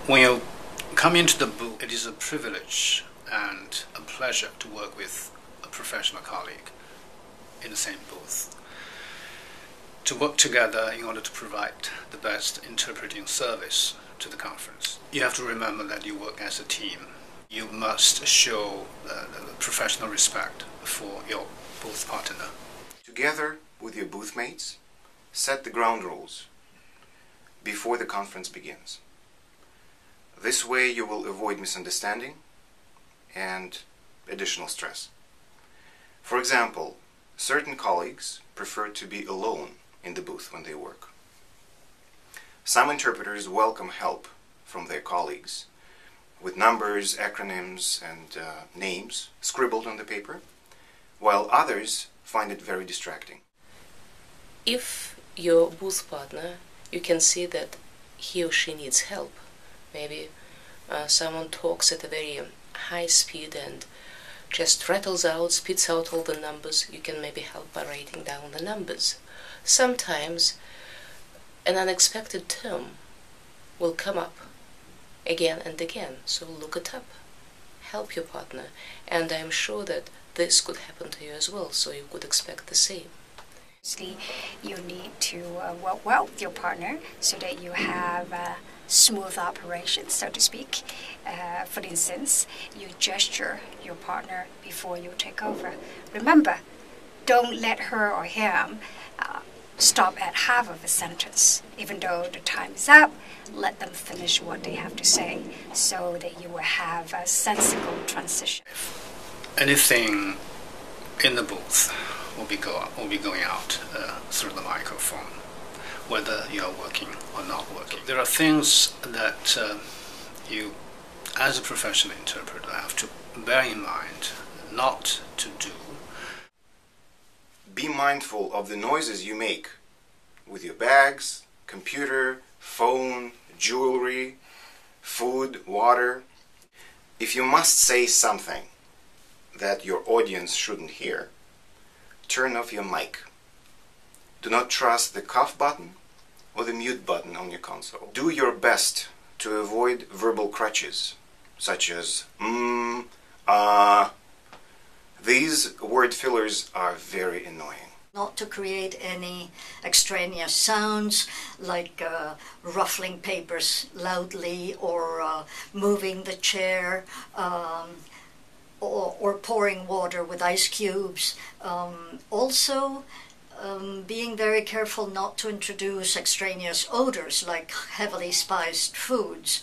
When you come into the booth, it is a privilege and a pleasure to work with a professional colleague in the same booth, to work together in order to provide the best interpreting service to the conference. You have to remember that you work as a team. You must show professional respect for your booth partner. Together with your booth mates, set the ground rules before the conference begins. This way you will avoid misunderstanding and additional stress. For example, certain colleagues prefer to be alone in the booth when they work. Some interpreters welcome help from their colleagues with numbers, acronyms, and names scribbled on the paper, while others find it very distracting. If your booth partner, you can see that he or she needs help. Maybe someone talks at a very high speed and just rattles out, spits out all the numbers. You can maybe help by writing down the numbers. Sometimes an unexpected term will come up again and again, so look it up. Help your partner, and I'm sure that this could happen to you as well, so you could expect the same. You need to work well with your partner so that you have smooth operation, so to speak. For instance, you gesture your partner before you take over. Remember, don't let her or him stop at half of a sentence. Even though the time is up, let them finish what they have to say so that you will have a sensible transition. Anything in the booth will be going out through the microphone, whether you are working or not working. There are things that you, as a professional interpreter, have to bear in mind not to do. Be mindful of the noises you make with your bags, computer, phone, jewelry, food, water. If you must say something that your audience shouldn't hear, turn off your mic. Do not trust the cough button or the mute button on your console. Do your best to avoid verbal crutches, such as These word fillers are very annoying. Not to create any extraneous sounds like ruffling papers loudly or moving the chair or pouring water with ice cubes. Also, being very careful not to introduce extraneous odors like heavily spiced foods,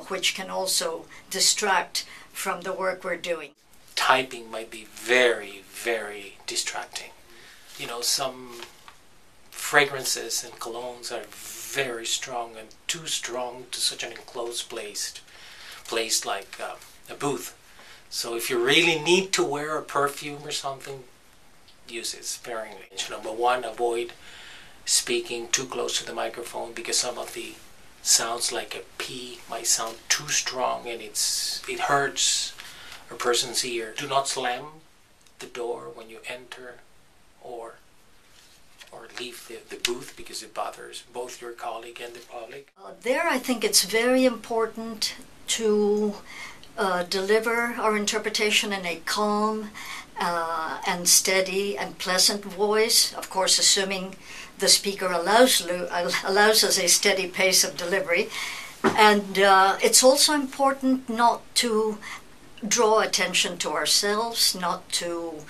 which can also distract from the work we're doing. Typing might be very, very distracting. You know, some fragrances and colognes are very strong and too strong to such an enclosed place like a booth. So if you really need to wear a perfume or something, use it sparingly. Number one, avoid speaking too close to the microphone because some of the sounds like a P might sound too strong and it hurts a person's ear. Do not slam the door when you enter or leave the booth because it bothers both your colleague and the public. There I think it's very important to deliver our interpretation in a calm and steady and pleasant voice, of course assuming the speaker allows us a steady pace of delivery. And it's also important not to draw attention to ourselves, not to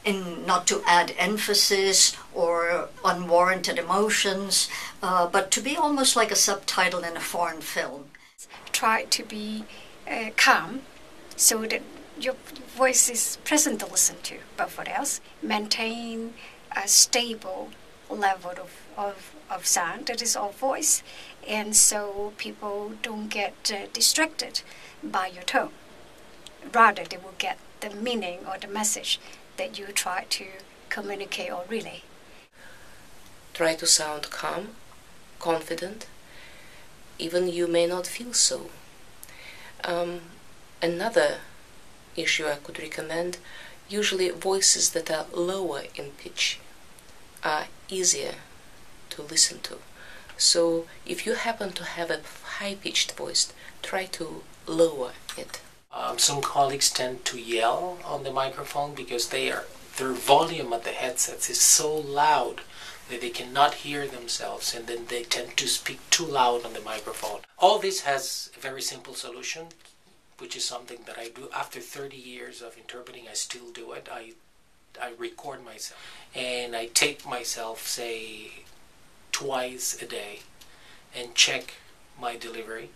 add emphasis or unwarranted emotions, but to be almost like a subtitle in a foreign film. Try to be calm so that your voice is pleasant to listen to, but what else? Maintain a stable level of sound, that is our voice, and so people don't get distracted by your tone. Rather, they will get the meaning or the message that you try to communicate or relay. Try to sound calm, confident, even you may not feel so. Another issue I could recommend, usually voices that are lower in pitch are easier to listen to. So if you happen to have a high-pitched voice, try to lower it. Some colleagues tend to yell on the microphone because their volume at the headsets is so loud that they cannot hear themselves, and then they tend to speak too loud on the microphone. All this has a very simple solution, which is something that I do. After 30 years of interpreting, I still do it. I record myself, and I tape myself, say, twice a day, and check my delivery.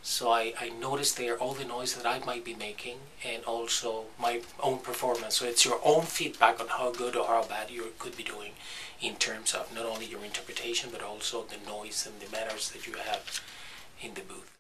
So I notice there all the noise that I might be making, and also my own performance. So it's your own feedback on how good or how bad you could be doing in terms of not only your interpretation, but also the noise and the manners that you have in the booth.